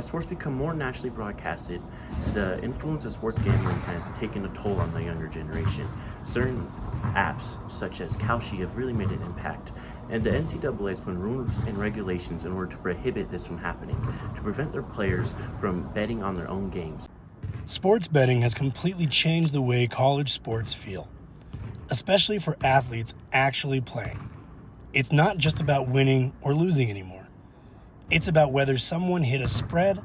sports become more nationally broadcasted, the influence of sports gambling has taken a toll on the younger generation. Certain apps, such as Kalshi, have really made an impact, and the NCAA has put rules and regulations in order to prohibit this from happening, to prevent their players from betting on their own games. Sports betting has completely changed the way college sports feel, especially for athletes actually playing. It's not just about winning or losing anymore. It's about whether someone hit a spread,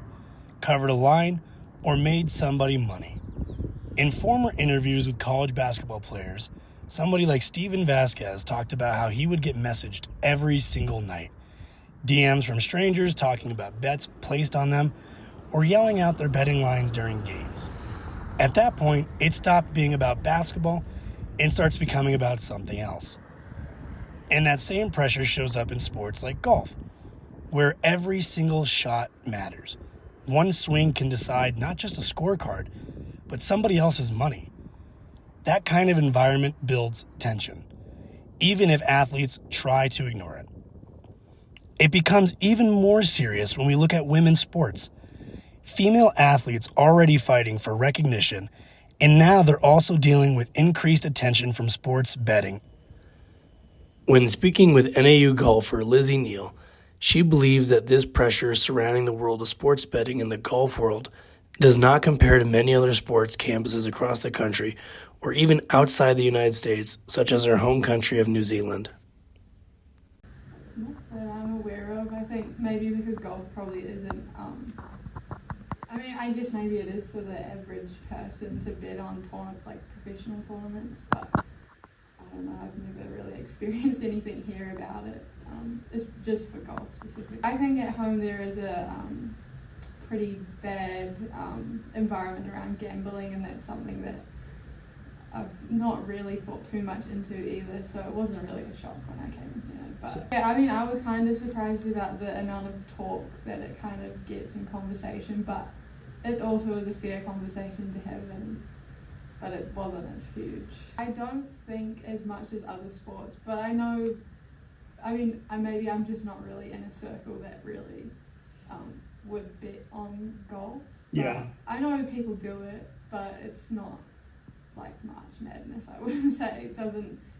covered a line, or made somebody money. In former interviews with college basketball players, somebody like Steven Vasquez talked about how he would get messaged every single night. DMs from strangers talking about bets placed on them, or yelling out their betting lines during games. At that point, it stopped being about basketball and starts becoming about something else. And that same pressure shows up in sports like golf, where every single shot matters. One swing can decide not just a scorecard, but somebody else's money. That kind of environment builds tension, even if athletes try to ignore it. It becomes even more serious when we look at women's sports. Female athletes already fighting for recognition, and now they're also dealing with increased attention from sports betting. When speaking with NAU golfer Lizzie Neal, she believes that this pressure surrounding the world of sports betting in the golf world does not compare to many other sports campuses across the country or even outside the United States, such as our home country of New Zealand. Not that I'm aware of. I think maybe because golf probably isn't, I guess maybe it is for the average person to bet on professional tournaments, but I don't know, I've never really experienced anything here about it. It's just for golf specifically. I think at home there is a pretty bad environment around gambling, and that's something that I've not really thought too much into either, so it wasn't really a shock when I came here. But yeah, I was kind of surprised about the amount of talk that it kind of gets in conversation, but it also is a fair conversation to have, but it wasn't as huge. I don't think as much as other sports, but I know, maybe I'm just not really in a circle that really would bet on golf. Yeah. I know people do it, but it's not like March Madness, I wouldn't say.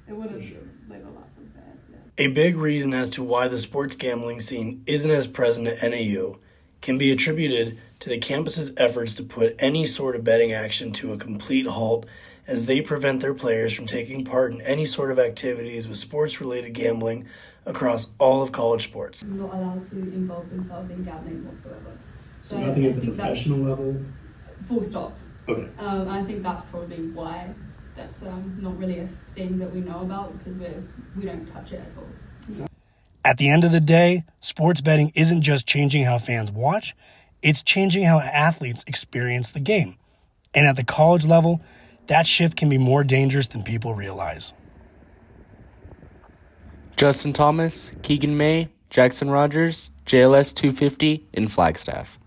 It wouldn't level up with that. Yeah. A big reason as to why the sports gambling scene isn't as present at NAU can be attributed to the campus's efforts to put any sort of betting action to a complete halt, as they prevent their players from taking part in any sort of activities with sports-related gambling across all of college sports. Not allowed to involve themselves in gambling whatsoever. So nothing at the professional level? Full stop. Okay. I think that's probably why that's not really a thing that we know about, because we don't touch it at all. At the end of the day, sports betting isn't just changing how fans watch, it's changing how athletes experience the game. And at the college level, that shift can be more dangerous than people realize. Justin Thomas, Keegan May, Jackson Rogers, JLS 250 in Flagstaff.